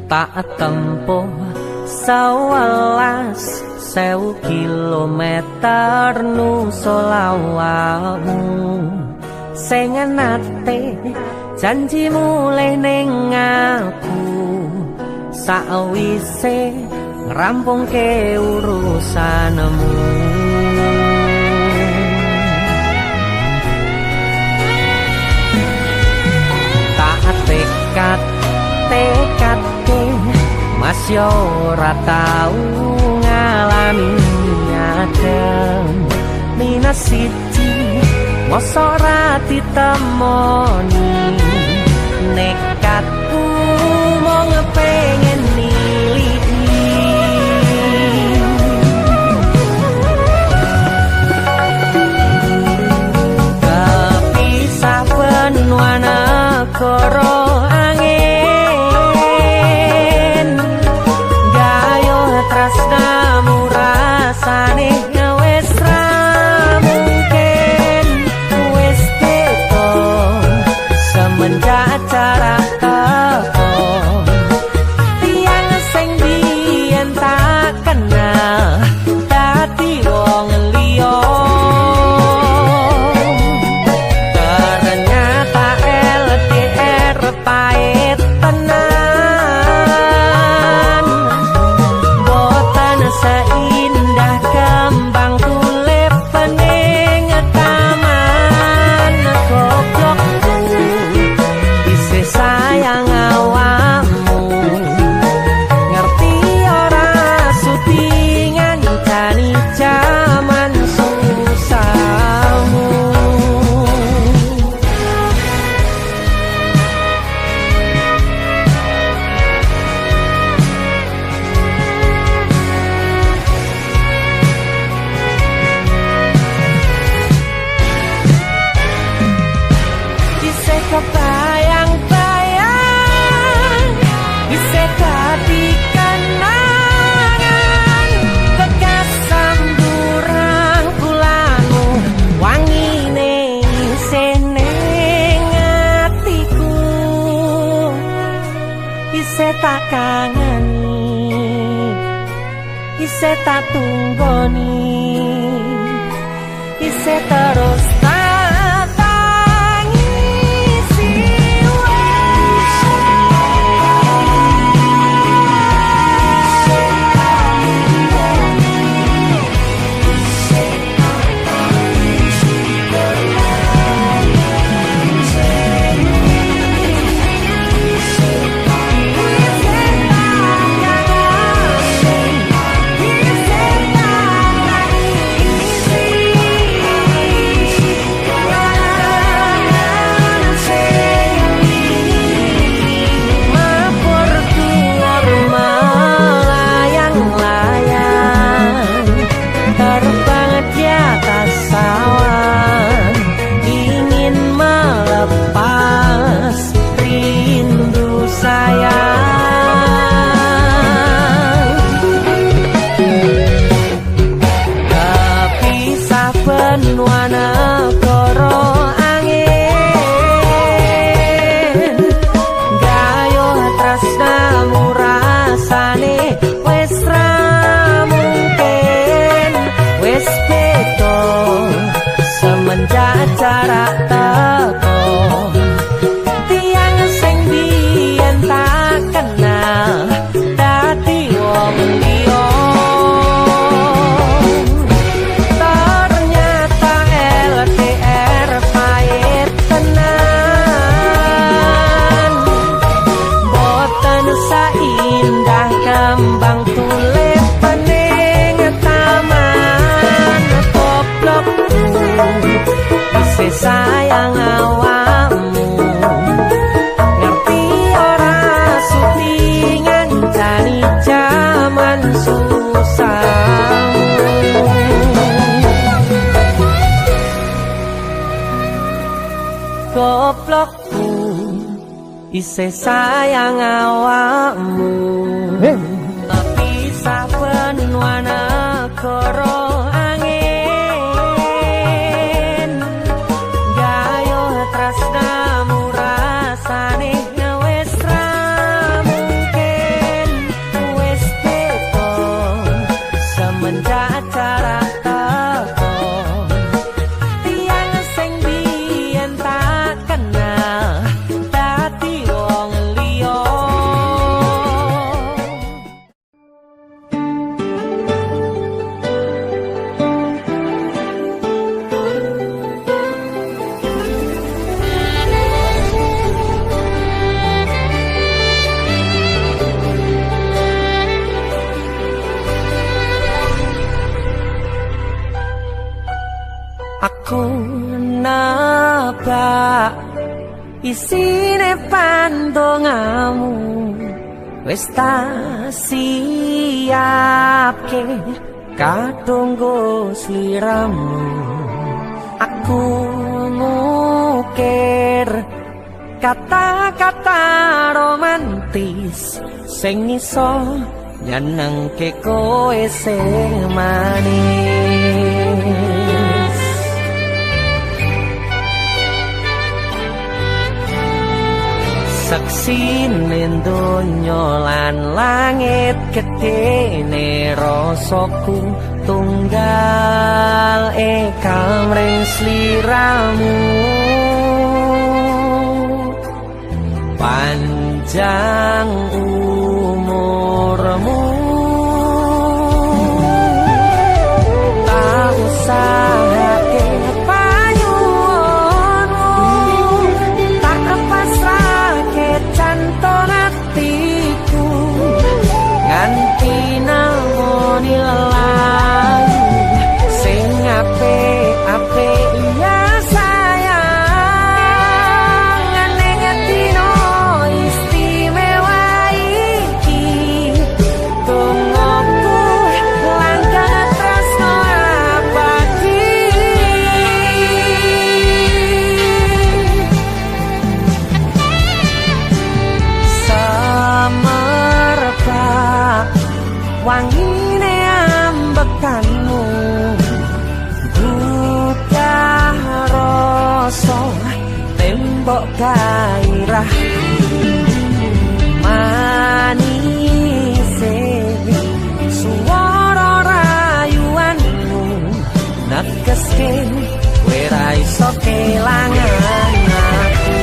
tak tempuh 11.000 kilometer nusolawakmu sing nate janji mulih ning aku sawise ngrampungke urusanmu tak tekadke mas yo ora tau ngalami nyadem minus siji mosok ora ditemoni nekatku mau ngepengen niliki kepisah benua negara angin gayo tresnamu rasane wis ra mungkin wis teko semenjak jarak teko tiang sing biyen tak kenal dadi wong liya ternyata LDR pahit tenan boten seindah kembang tulip bening taman goblokku isih sayang awakmu ngerti ora sudi ngancani jaman susahmu isih kebayang-bayang isih dadi kenangan bekas samburan kulanu wangine isih ning atiku isih tak kangeni isih tak tunggoni isih terus tak tangisi benua negara angin gayo tresnamu rasane wis ra mungkin wis beda semenjak jarak teko tiang sing biyen tak kenal dadi wong liya indah kembang tulip bening taman goblokku isih sayang awakmu ngerti ora sudi ngancani jaman susahmu goblokku isih sayang awakmu tapi saben negara angin gayo tresnamu rasane wis ra mungkin isine pandongamu wis tak siapke kadunggo sliramu aku ngukir kata-kata romantis sing iso nyenengke kowe sing manis saksine donya lan langit gedene rasaku tunggal kamring sliramu panjang umurmu tak usahake panyuwunmu tak pasrahke jantung atiku nganti namoni lelayu sing apik-apik ya sayang ning dino istimewa iki tungguku langkah tresno abadi semerbak wangine ambekanmu buka rasa tembok gairah manise suara rayuanmu negeske kowe ra iso kelangan aku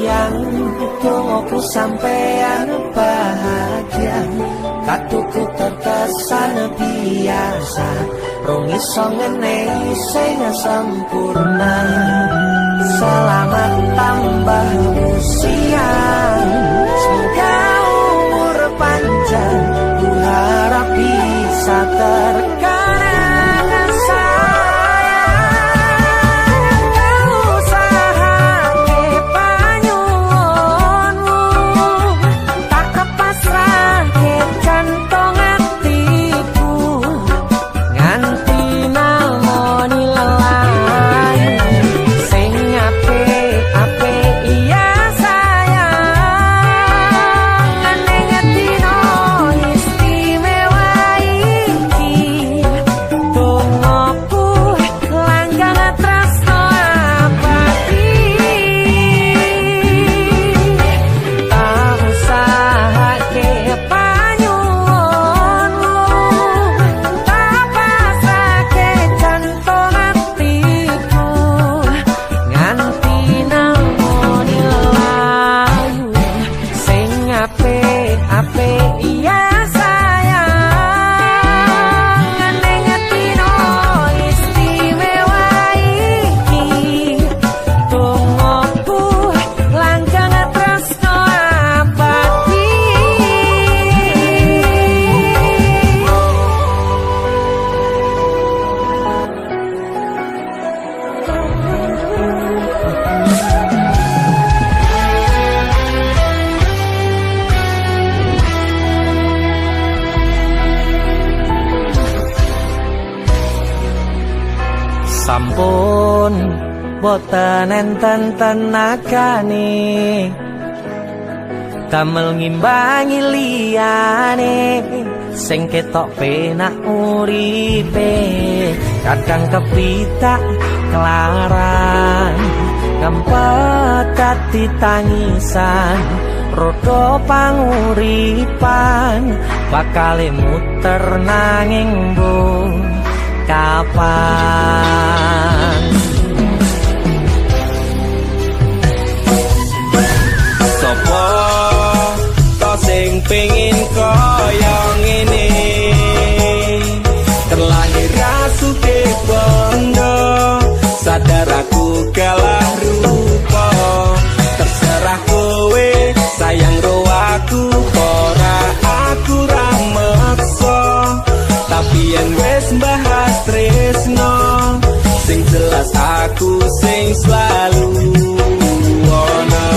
yang tunggu sampean bahagia katuku terkesan biasa rong iso ngenehi sing sempurna selamat tambah usia semoga umur panjang ku harap bisa terkenang sayang kau usahake panyuwunmu tak kepasrahke jantung atiku nganti namoni lelayu sing apik-apik iya sayang ning dino istimewa iki tungguku langkah tresno abadi tak usahake panyuwunmu tak pasrahke jantung atiku nganti namoni lelayu sing apik-apik iya sayang ning dino istimewa iki tungguku langkah tresno abadi sampun boten enten tenagane damel ngimbangi liyane sing ketok penak uripe kadang kepitak kelaran kempet dadi tangisan rodo panguripan bakale muter nanging mbok kapan Sopo to sing pengin kaya ngene sadar aku kalah rupa. Terserah kowe sayang ro aku ora aku ra meksa. Tapi yen wis bahas tresno sing jelas aku sing selalu ono.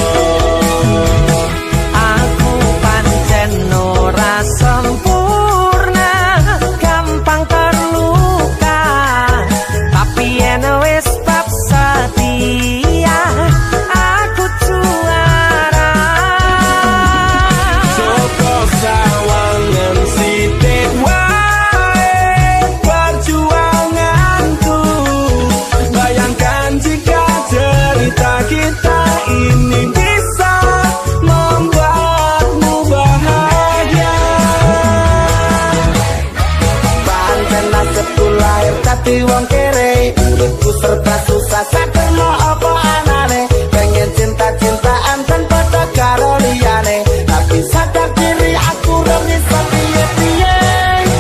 Aku pancen ora sempurna, gampang terluka. Tapi yen wis bab setia, aku juara. Joko sawangan sithik wae perjuanganku. Bayangkan jika cerita kita ini bisa membuatmu bahagia. Pancen nasibku lahir dadi wong kere, uripku serba susah sakno apa anane. Pengen cinta-cintaan dan padha karo liyane, tapi sadar diri aku ora bisa piye-piye.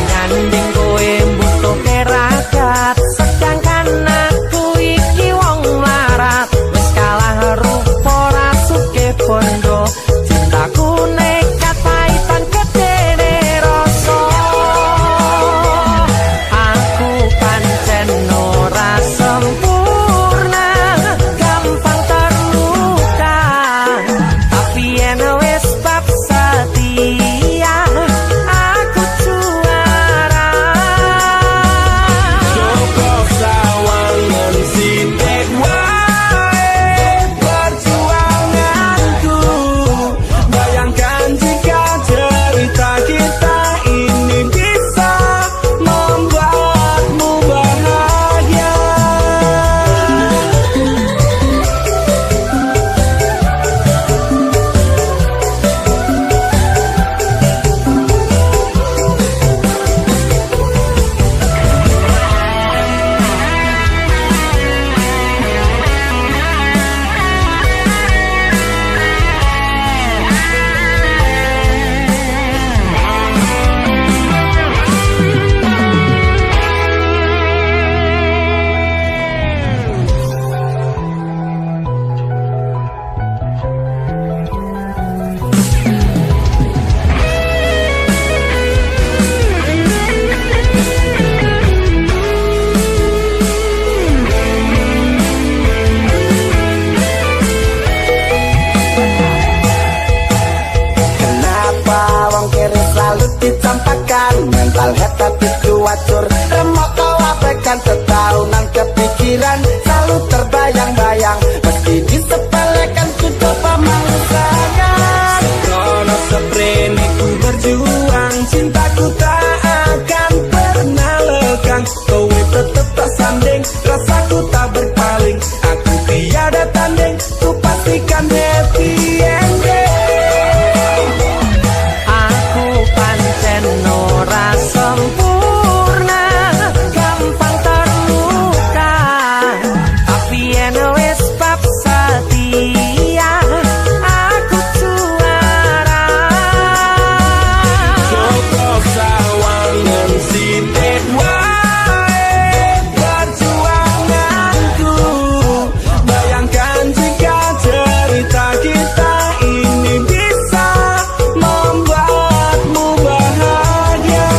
Nyanding kowe mbutuhke ragat, sedangkan aku iki wong mlarat. Wis kalah rupa rasuke bondo, cintaku nekat paitan gedene rasa. Aku pancen ora sempurna, gampang terluka. Tapi yen wis bab setia, aku juara. Joko sawangan sithik wae perjuanganku. Bayangkan jika cerita kita ini bisa membuatmu bahagia. Kenapa wong kere selalu dicampakkan? Mental head tapi cuacur, remok kau abaikan. Setaunan kepikiran selalu terbayang-bayang, meski disepelekan ku coba mengusahakan. Krono seprene ku berjuang, cintaku tak akan pernah lekang. Kowe tetep tak sanding, rasaku tak berpaling. Aku tiada tanding, ku pastikan happy ending. Aku pancen ora sempurna, gampang terluka. Tapi yen wis bab setia, aku juara. Joko sawangan sithik wae perjuanganku. Bayangkan jika cerita kita ini bisa membuatmu bahagia.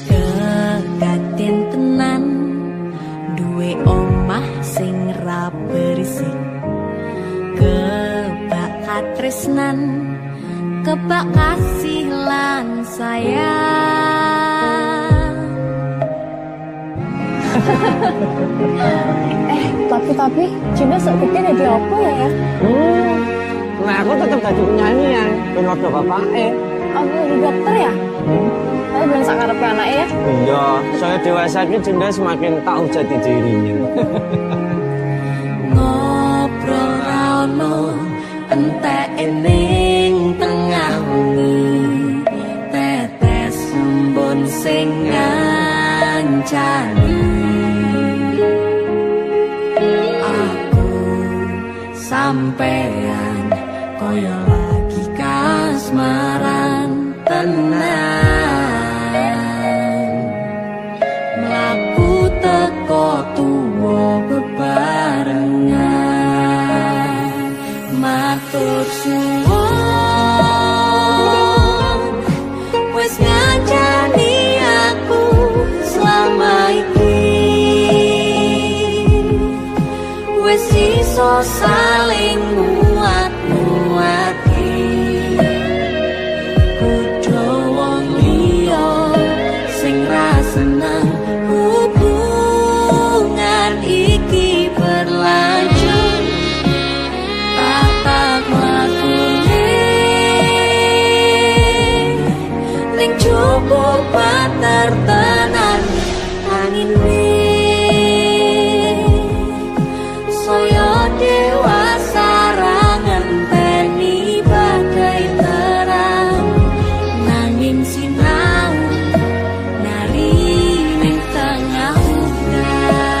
Kedaden tenan duwe omah sing ra berisik, kebak katresnan, kebak kasih lan sayang. Tapi Cinta sok pikir jadi apa ya? Nah aku tetap jadi penyanyi ya, ben waktu bapaknya. Aku jadi dokter ya? Tapi ben sakarepe anake ya? Iya, saya dewasa ini Dinda semakin tahu jati dirinya. Ngobrol ra ono entek ning tengah wengi, tetes embun sing ngancani aku sampean koyo lagi kasmaran tenan mlaku teko tuwa bebarengan matur suwun wis ngancani aku selama iki wis iso saling muat-muati kudu wong liya sing ra seneng hubungan iki berlanjut tatap mlakune ning cukup patertenan angin saya dewasa ngenteni badai terang nanging sinau nari ning tengah udan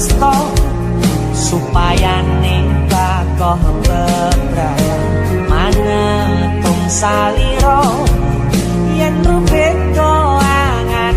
asto supaya ning kakoh bebrayan manetung saliro yen rubek doangan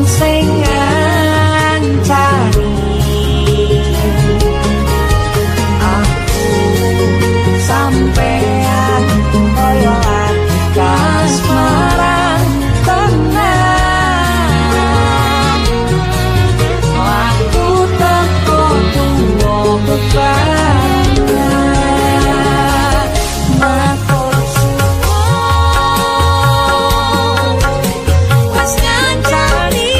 sing ngancani aku sampean koyo lagi kasmaran tenan aku teko tuwa bebarengan matur suwun wis ngancani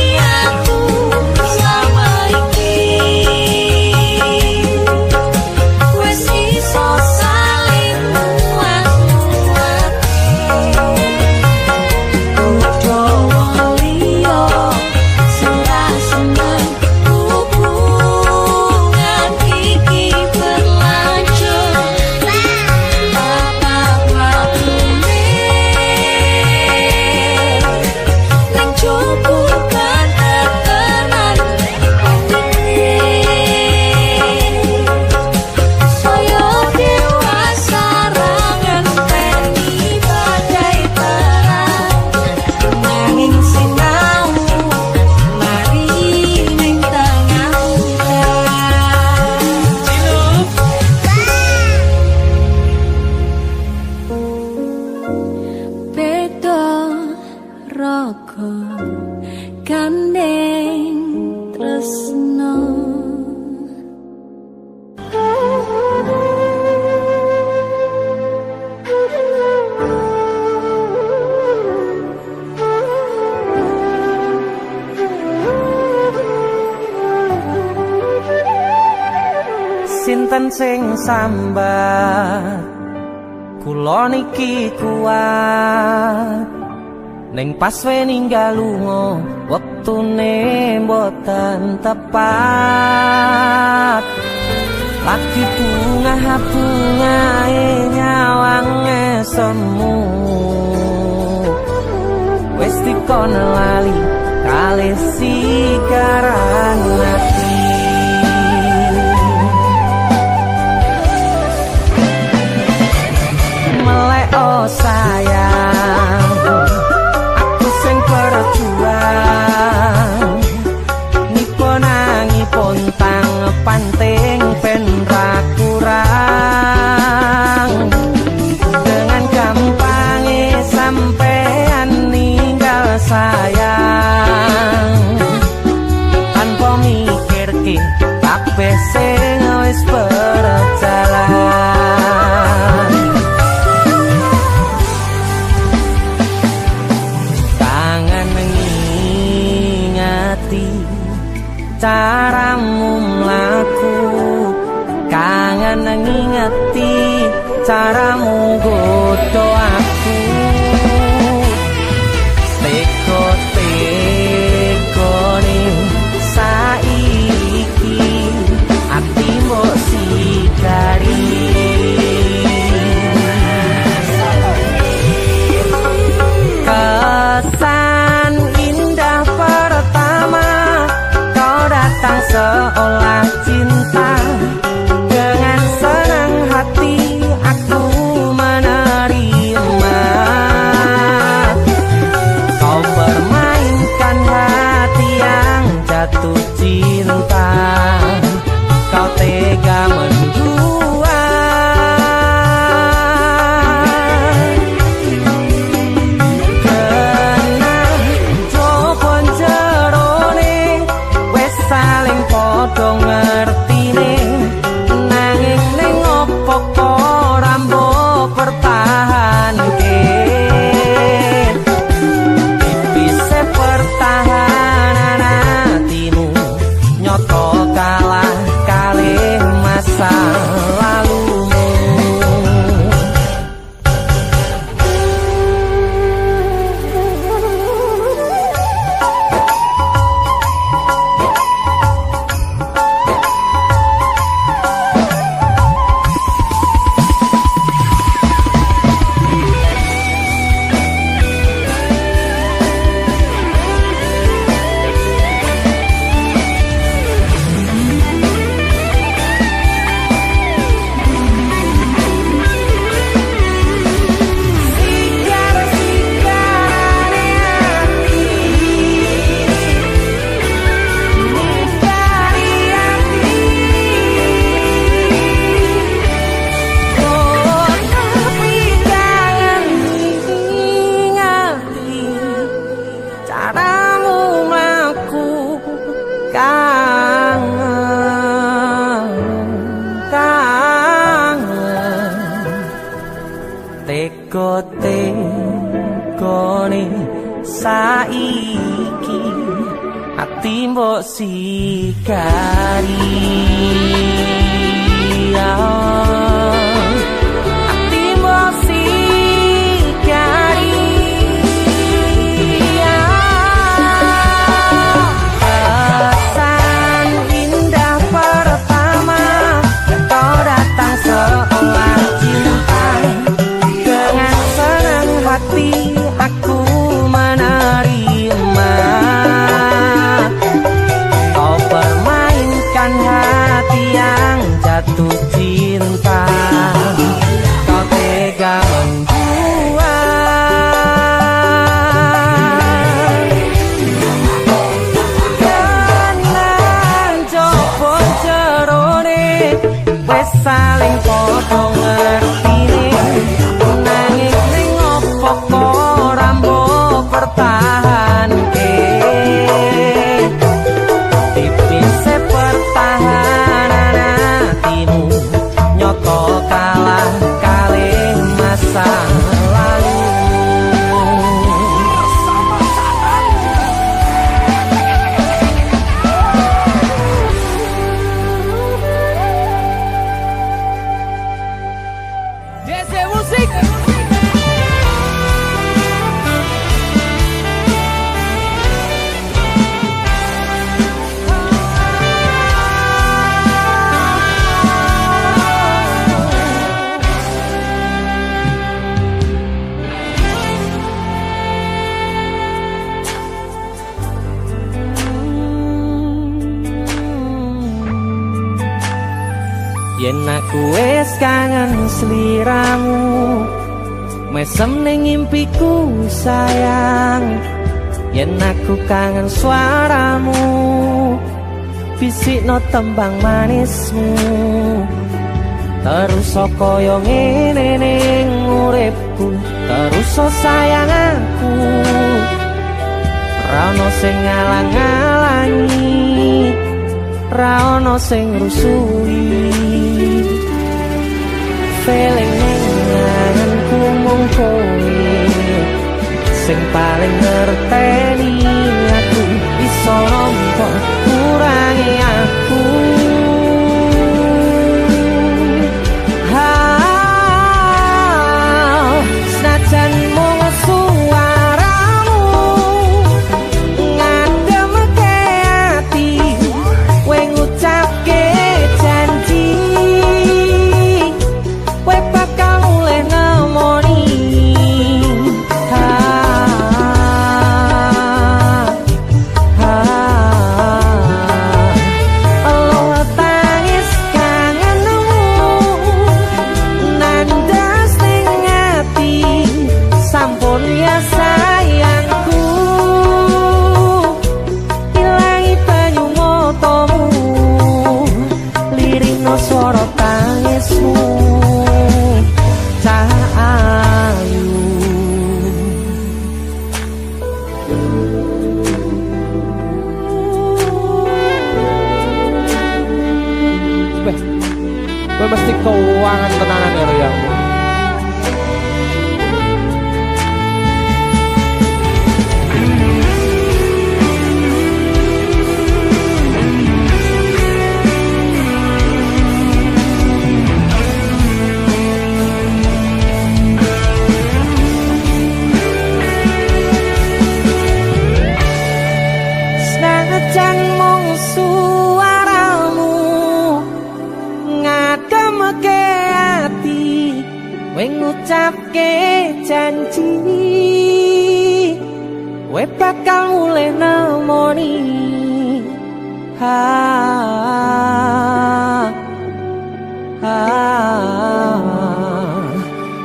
gandeng tresno sinten sing sambat kula niki kuat ning pas we ninggal lunga wektune mboten tepat lagi bunga-bungae nyawange semu wis dikono lali kalih sikaran ati pontang panting pen ra kurang. Dengan gampangnya sampean ninggal sayang, tanpa mikir ki kabeh sing wis berjalan. Kangen ngingati caramu mlaku, kangen ngingati caramu godho aku. Teko-tekone saiki ati mbok sikari. Kesan indah pertama kau datang seolah cinta. Dengan senang hati aku menerima. Kau permainkan hati yang jatuh cinta. Kau tega mendua. Kena jopon jerone wes saling podo ngertine. Nanging ning opo kok rambo pertahanke. Tipise pertahanan hatimu nyoto kalah kalih masa lalumu. Caramu mlaku kangen, kangen. Teko-tekone saiki ati mbok sikari. Ati mbok sikari. Kesan indah pertama kau datang seolah cinta. Dengan senang hati aku menerima. Kau permainkan hati yang jatuh cinta. Kau tega membuat. Kanan jopon jerone wes saling podo ngertine. Nanging ning opo kok rambo pertahanke. Tipise pertahanan hatimu nyoto kalah kalih masa lalu. DC Musik. Yen aku wis kangen sliramu, mesem ning impiku sayang. Yen aku kangen suaramu, bisikno tembang manismu terus kaya ngene ning uripku terus sayang aku ra ono sing ngalang-alangi ra ono sing rusui feeling nganku mung kowe sing paling ngerteni aku iso nampa kurangi aku senajan mung suaramu ngademke ati kowe ngucapke janji kowe bakal mulih nemoni suara tangismu cahayu gue mesti keuangan tenanan ya Riau. Senajan mung suaramu ngademke ati kowe ngucapke janji kowe bakal mulih nemoni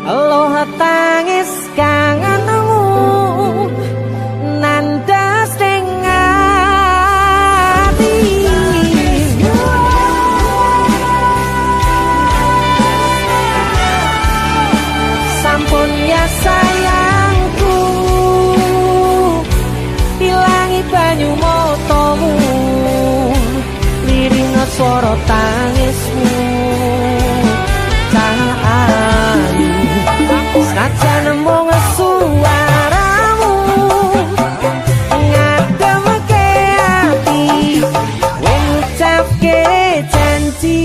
aloha tangis kangenmu nandas ning ati sampun ya sayangku ilangi banyu motomu lirina swara tangismu cahayu senajan mung suaramu ngademke ati kowe ngucapke janji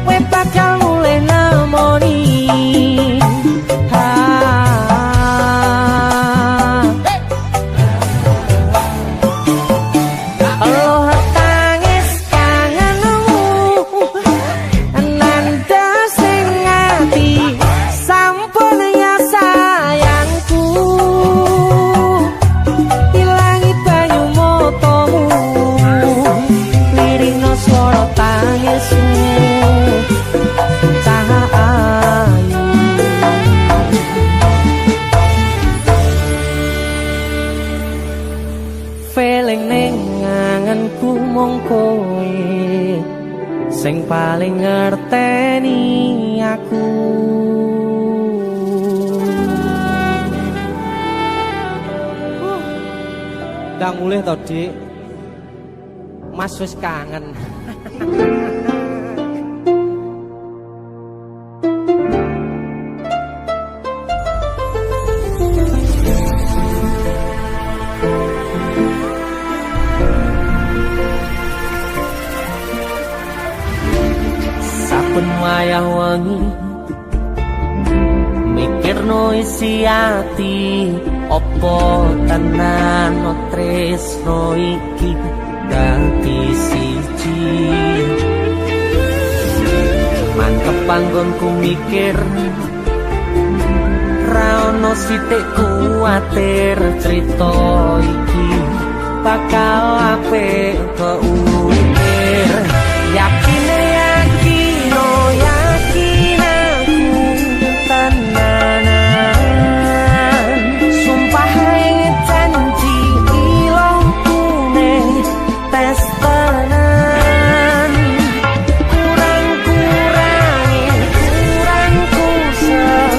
kowe bakal mulih nemoni aloha tangis kangenmu nandas ning ati sampun ya sayangku ilangi banyu motomu lirina swara tangismu cahayu feeling ning ngangenku mung kowe sing paling ngerteni aku ndang mulih to Dik Mas wis kangen saben wayah wengi mikirno isi ati opo tenan tresno iki dadi siji mantep panggonku mikir ra ono sithik kuwatir crita iki bakal apik keukir yakin aku tenanan sumpah janji ilongku tenan kurang-kurangi kurangku sepurane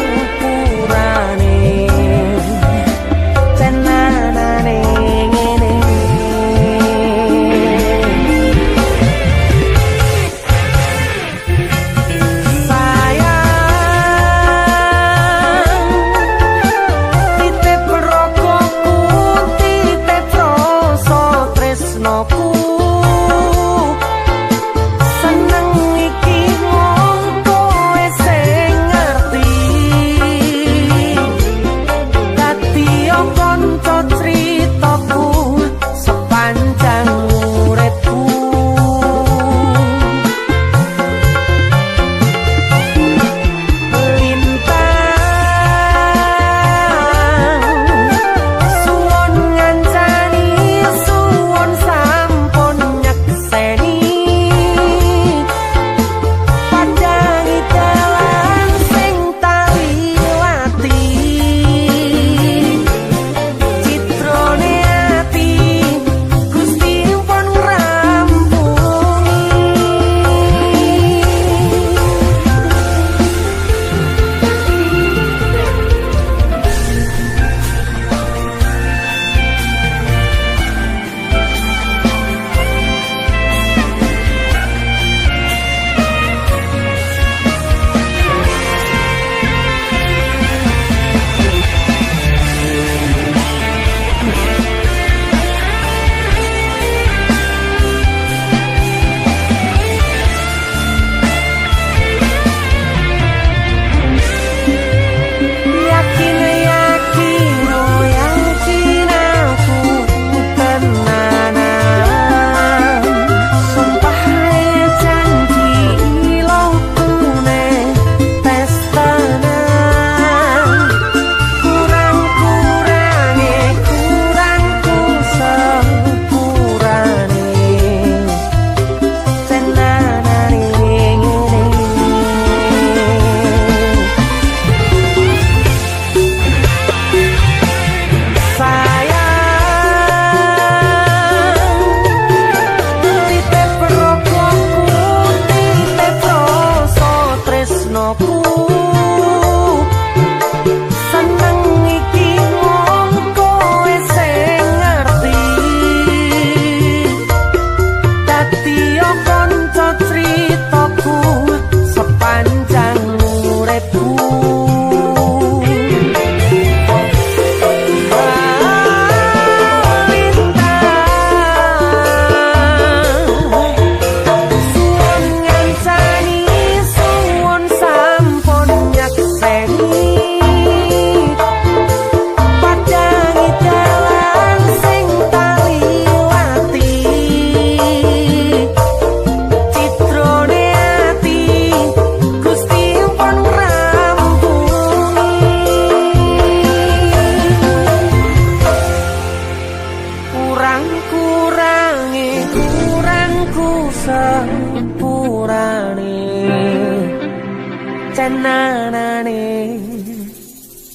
tenanane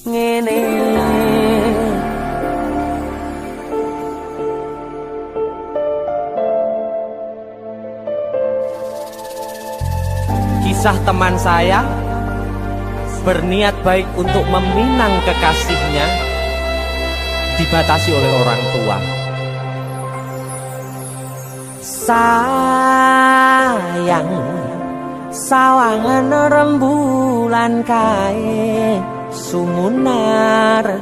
ngene Kisah teman saya berniat baik untuk meminang kekasihnya dibatasi oleh orang tua. Sayang sawangan rembulan kae sumunar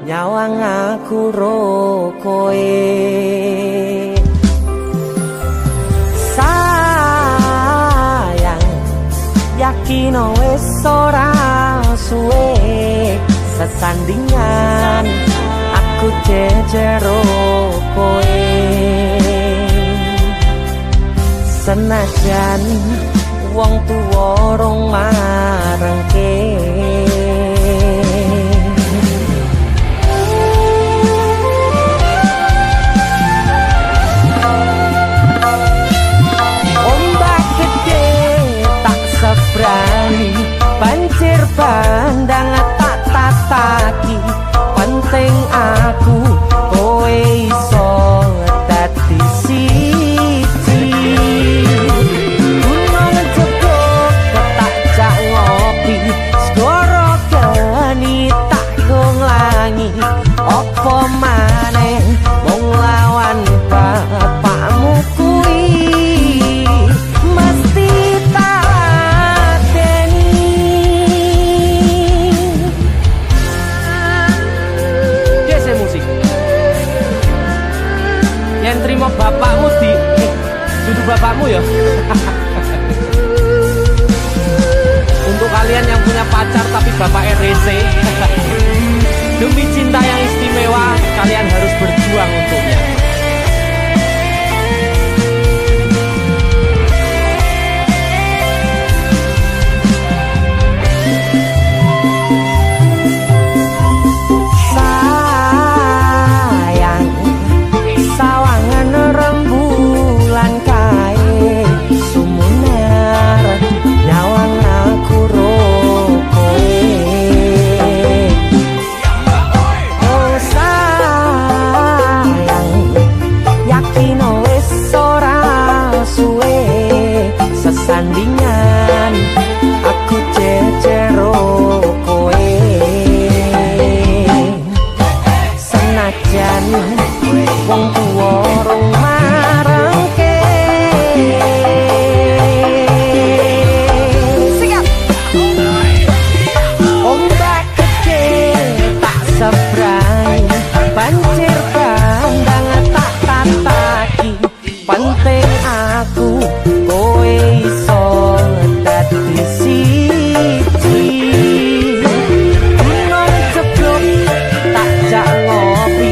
nyawang aku rokoe. Yakin wis ora suwe sesandingan aku jejero kowe senajan wong tuwa rong marengke. Banjir bandang tak tataki penting aku kowe iso dadi siji. bapakmu ya. Untuk kalian yang punya pacar tapi bapaknya rese, demi cinta yang istimewa, kalian harus berjuang untuknya. Sayang, sawangan rembulan kae sumunar nyawang aku rokoe. Oh sayang, yakin wis ora suwe sesandingan aku jejero koe. Senajan wong tuwa rong marengke, ombak gede tak sebrang, banjir bandang tak tataki. Penting aku kowe iso dadi siji. Enom jeblok tak jak ngopi,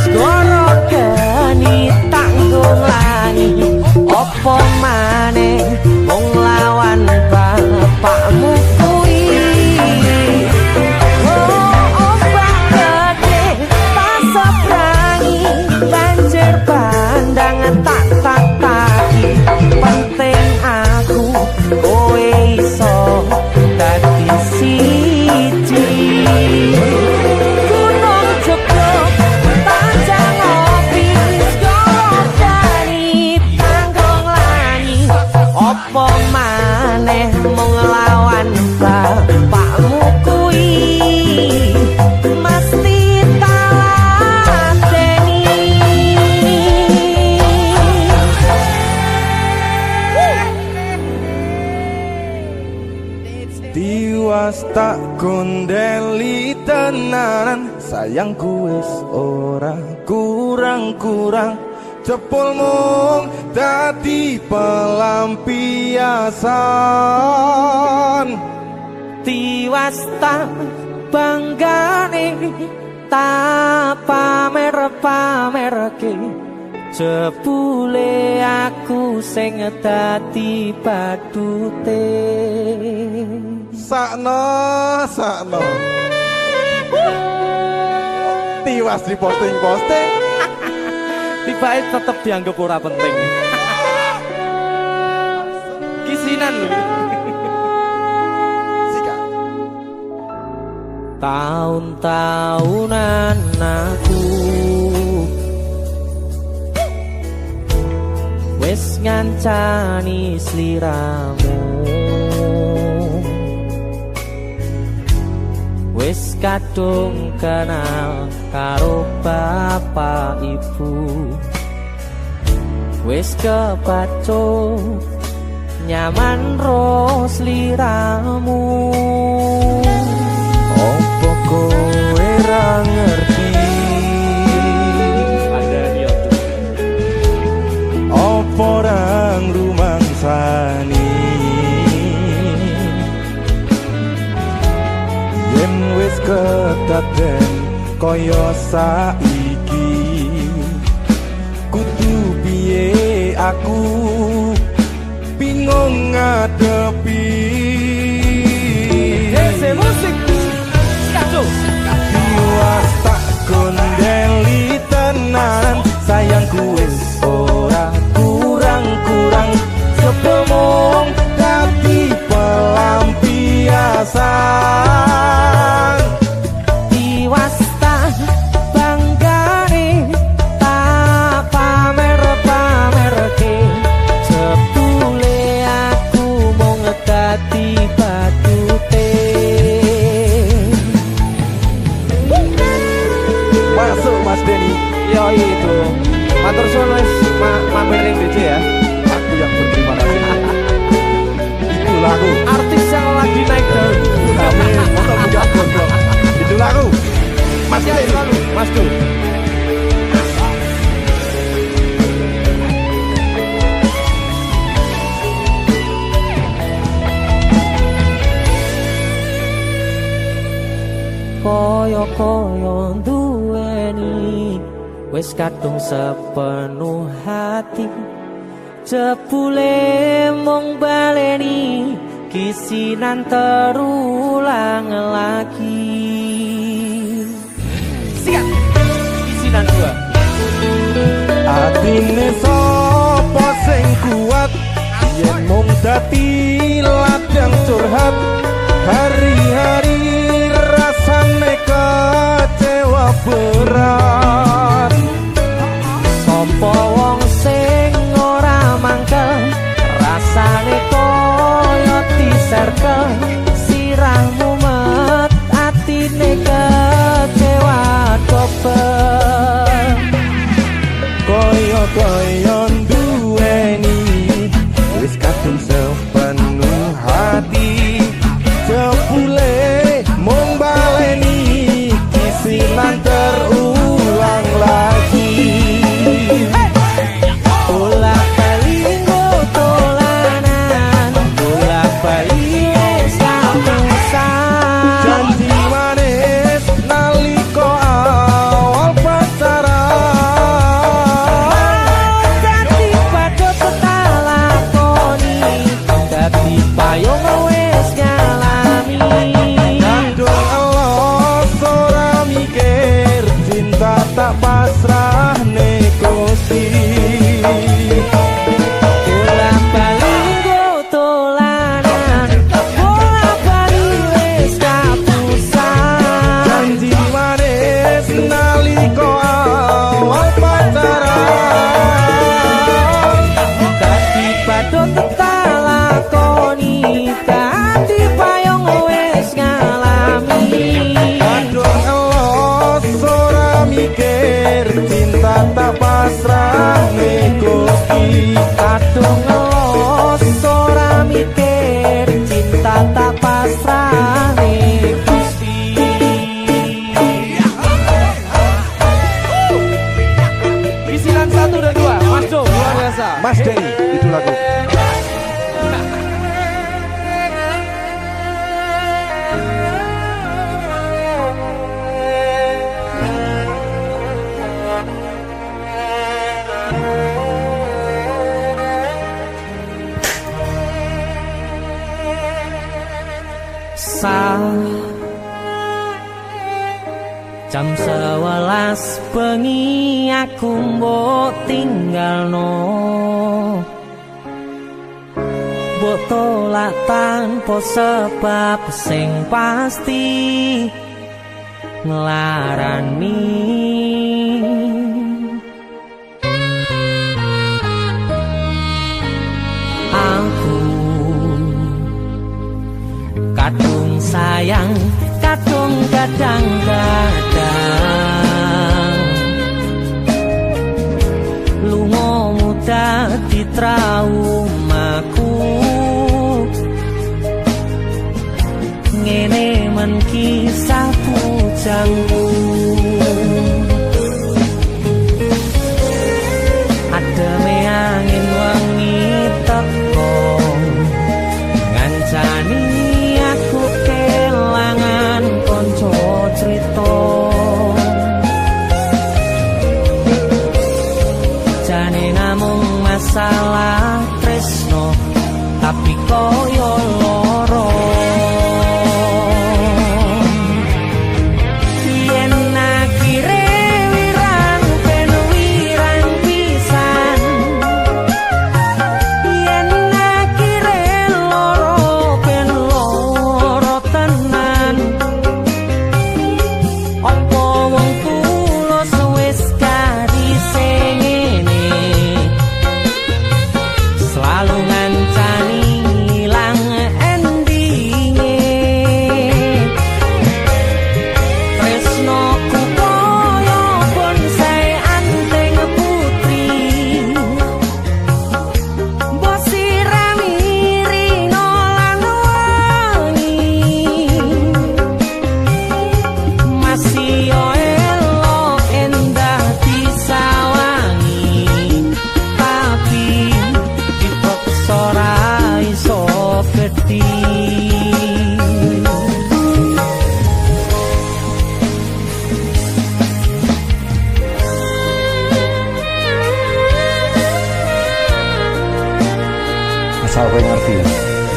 segoro geni tak nglangi. Opo maneh wong lawan bapakmu kuwi. Oh ombak gede tak sebrangi, banjir bandang tak tataki. Penting aku kowe iso dadi siji. Gunung jeblok tak ngopi, segoro geni tanggung langi. Opo maneh mung lawan bapakmu kuwi. Mesti talateni. Tiwas tak kondeli tenanan, sayangku wis ora kurang-kurang. Cepul mung dadi pelampiasan. Tiwas tak banggane, tak pamer-pamerke. Jebule aku sing dadi badute. Sakno tiwas di posting-posting, Tibae tetep dianggap ora penting. Kisinan lho. Tahun-tahunan aku wis ngancani sliramu, wis kadung kenal karo bapak ibu, wis kepacu nyaman ro sliramu. opo kowe ra ngerti? Opo rang rumangsani? Yen wis kedaden kaya saiki, kudu piye aku bingung ngadepi. Musik kacau. Tiwas tak kondeli tenan, sayangku wis ora kurang-kurang. Sepemong dadi pelampiasan. Tiwas tak banggane, tak pamer-pamerke. Jebule aku mung dadi badute. Masuk Mas Denny. Yo itu. Matur suwun wis mampir ning DJ ya. Aku yang berterima kasih. Itu lagu. Artis yang lagi naik daun. Kami motor punya gondok. Itu lagu. Mas Ya, Denny. selalu, Mas Dul. koyo duweni wis kadung sepenuh hati jebule mung baleni kisinan terulang lagi. Siap kisinan dua. Atine sapa sing kuat yen mung dadi ladang curhat hari-hari rasane kecewa berat. Sopo wong sing ora mangkel rasane koyo diserkel sirah mumet atine kecewa dobel. Koyo duweni wis kadung sepenuh hati jebule mung baleni kisinan terulang lagi. Bolak balik tolanan bolak balik wis kapusan Janji manis nalika awal pacaran dadi padha tetalakoni dadi payung wis ngalami. Kadung elos ora mikir cinta tak pasrah negosi. Bolak balik tolanan bolak balik wis kapusan Janji manis nalika awal pacaran dadi padha tetalakoni dadi payung wis ngalami. Kadung elos ora mikir cinta tak pasrah negosi. Kadung ngelos ora mikir cinta tak pasrah Gusti. Kisinan 1 dan 2 Mas Jo luar biasa. Mas Denny itu lagu. Jam 11 bengi aku mbok tinggalno mbok tolak tanpa sebab sing pasti nglarani. Aku kadung sayang kadung kadang-kadang lunga muda di traumaku ngene men kisah pujangku. Ademe angin wangi teko ngancani aku kelangan konco cerita. Jane namung masalah tresno tapi koyo loro. Yen akhire wirang ben wirang pisan, yen akhire loro ben loro tenan. Apa wong tulus wis karise ngene selalu ngancani Asal kowe ngerti,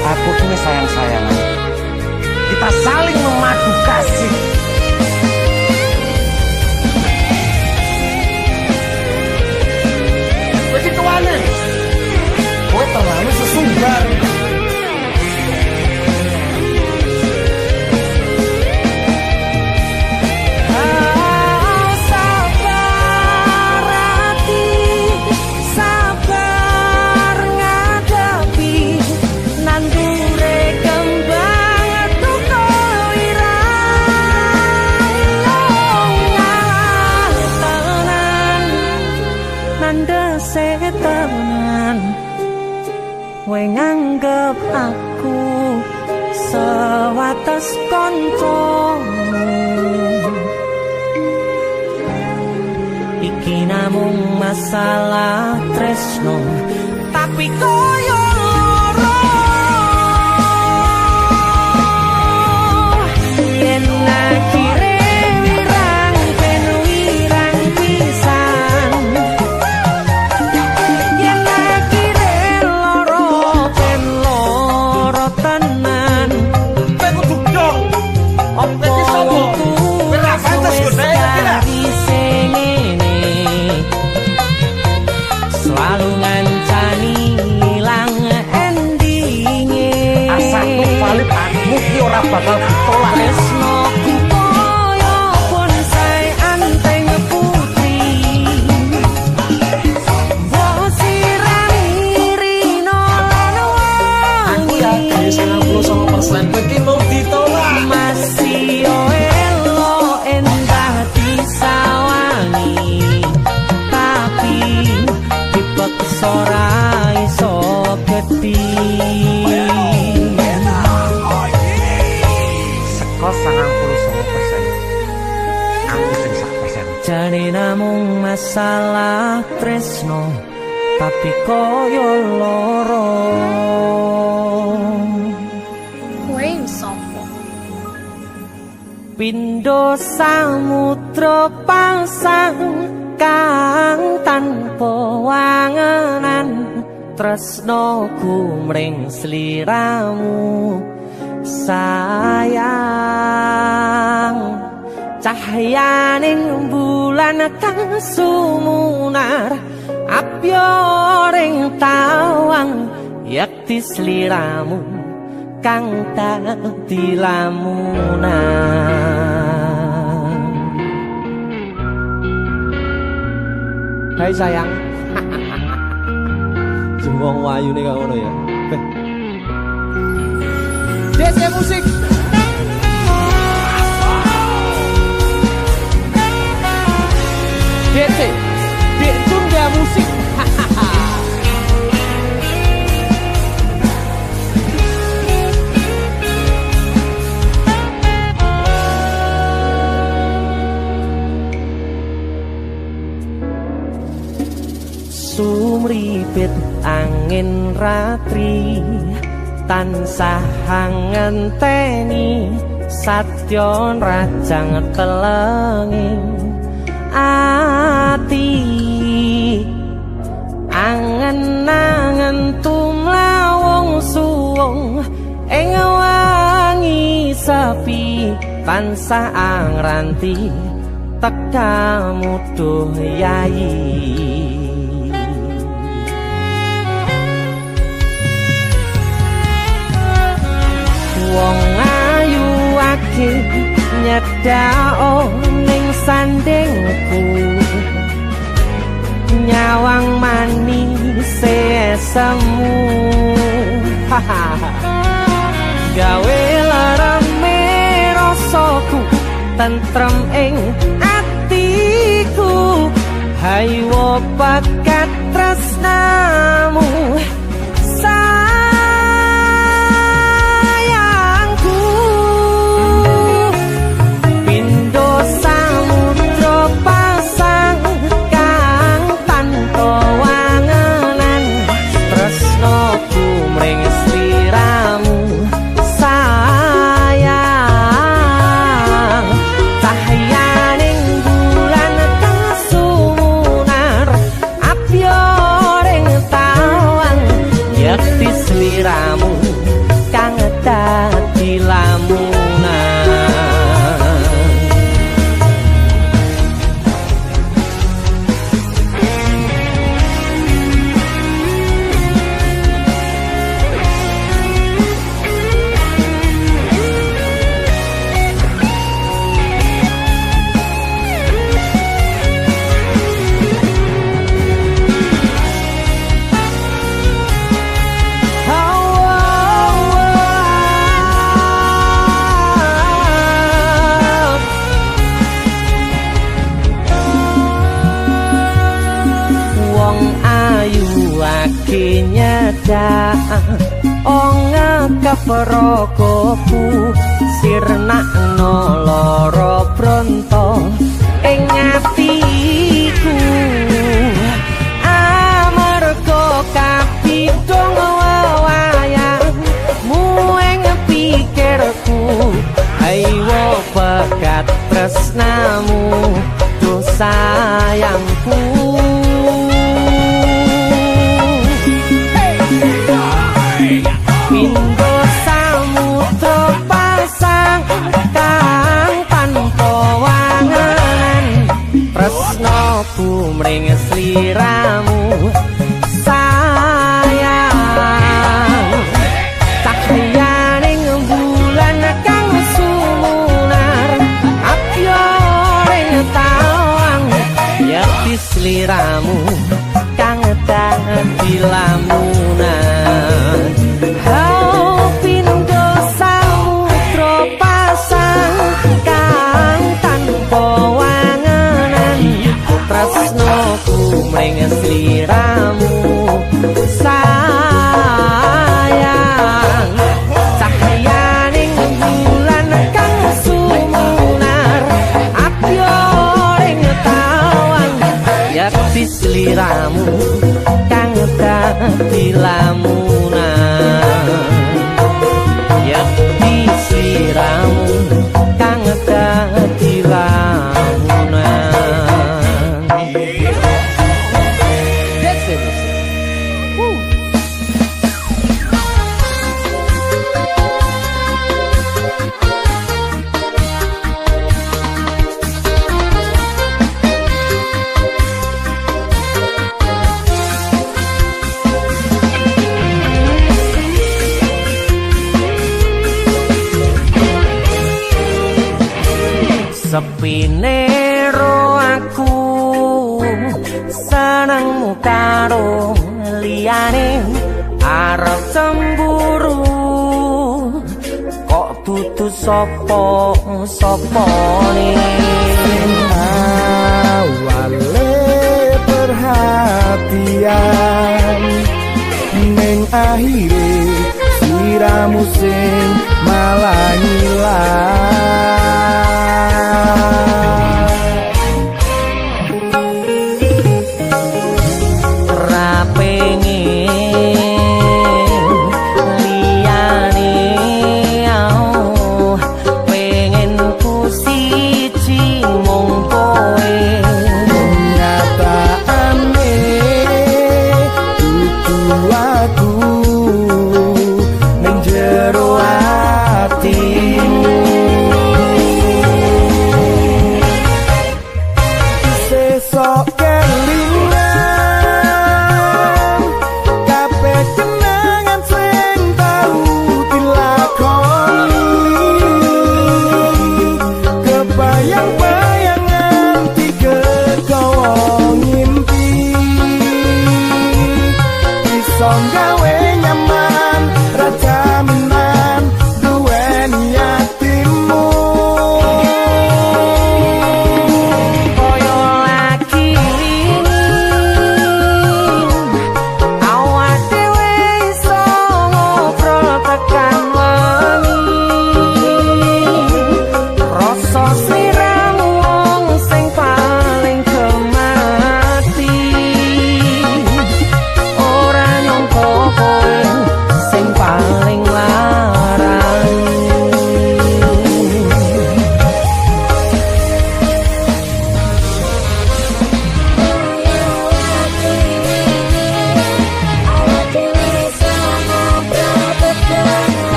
aku kini sayang-sayangan. Kita saling memadu kasih. Begitu aneh, kowe terlalu sesungguhan. Kowe nganggep aku sewates kancamu, iki namung masalah tresno, tapi koyo loro. Yen akhire wirang ben wirang pisan, yen akhire loro ben loro tenan. Kowe kudu dong. Apa sopo? Ora pantes ngene iki lho. Selalu ngancani ilang endinge. Asakku valid aku ki ora bakal ditolak. Tresnoku koyo bonsai anteng putri, mbok sirami rino lan Aku yakin 99% kowe ki mau ditolak. masih elo endah disawangi, tapi dipaksa ora iso gedhi. Seko 99%. Aku sing 1%. Jane namung masalah tresno, tapi koyo loro. Kowe sopo? Pindho samudra pasang kang tanpa wangenan, tresnoku mring sliramu sayang. Cahyaning bulan kang sumunar, apyoring tawang yakti sliramu kang dadi lamunan. Hai sayang. Jembong wayu nih kak ngono ya. DC musik. DC Tunda musik. Sumripit angin ratri tansah ngenteni satyon rajang telenging ati. Angen-angen tumlawung suwung ing wangi sepi tansah angranti tekamu duh yayi. Wong ayu akeh nyedhak ning sandingku, nyawang manis semu gawe larame rasaku tentrem ing atiku. Haywo pakat tresnamu sayangku. Pindho samudra pasang kang tanpa wangenan, tresnoku mring sliramu sayang. Cahyaning bulan kang sumunar, apyoring tawang sliramu kang dadi lamunan. Nyadak onga kaperokoku sirnakno loro bronto ing atiku amarga kapidhong wayangmu ing pikirku ayo pekat tresnamu do sayangku. Pindho samudra pasang kang tanpa wanganan tresnaku mring sliramu sayang cahyaning bulan kang sumunar apyo ring tawang yakti sliramu kang dadi lamunan. Pindho samudra pasang kang tanpa wanganan tresnaku mring sliramu sayang cahyaning bulan kang sumunar apyo ring tawang yakti sliramu kang dadi lamunan. Yakti sliramu kang dadi lamunan. That's it. Sepine ro aku senengmu karo liyane arep cemburu kok dudu sapa-sapane awale perhatian ning akhire sliramu sing malah ngilang.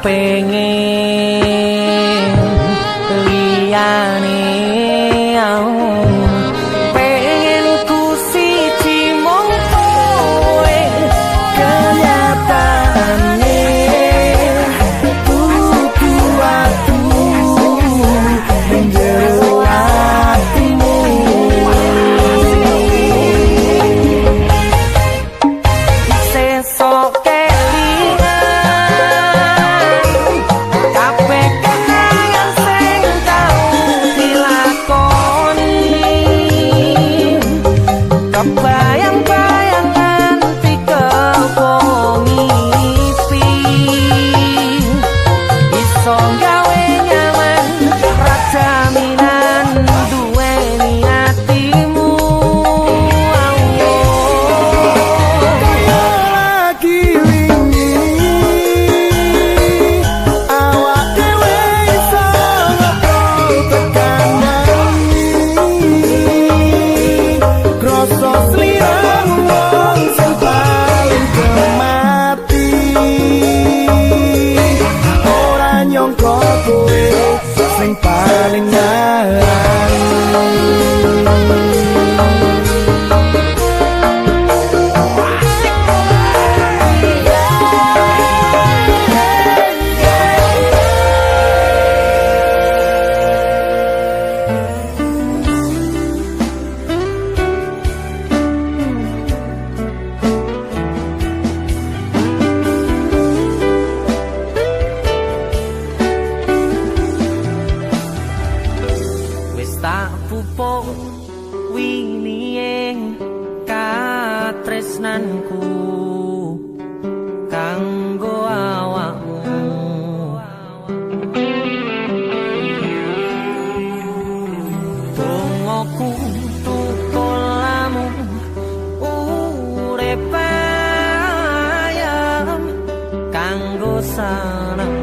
pengen liyane pengen ku siji mung kowe kenyataane kudu aku menjero atimu sesok bayang-bayangan dikepung ngipi iso gawe nyaman rajaminan duweni atimu lagi wingi awak dhewe iso ngobrol tekanani kroso sliramu wong sing paling kemati ora nyangka kowe sing paling ngarani tak pupuk winiye katresnanku kanggo awakmu dongoku tukulamu urip ayam kanggo saneng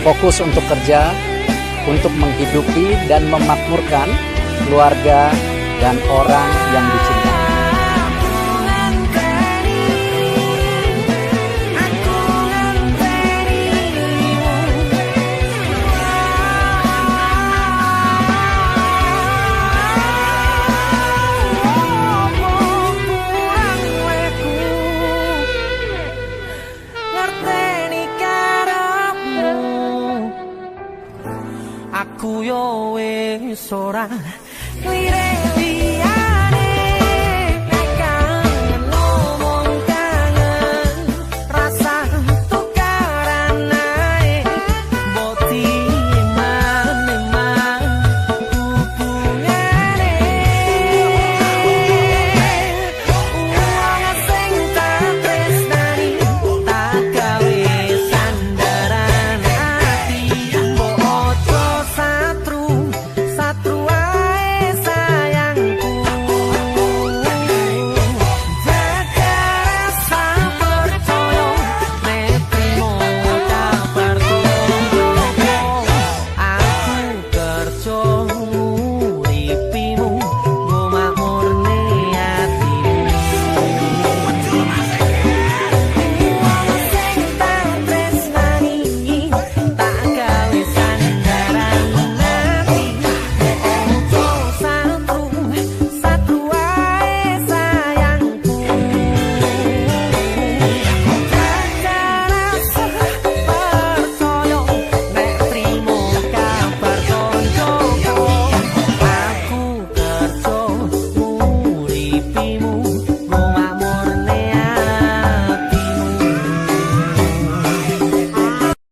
fokus untuk kerja, untuk menghidupi dan memakmurkan keluarga dan orang yang dicintai. Aku yo wis ora lirek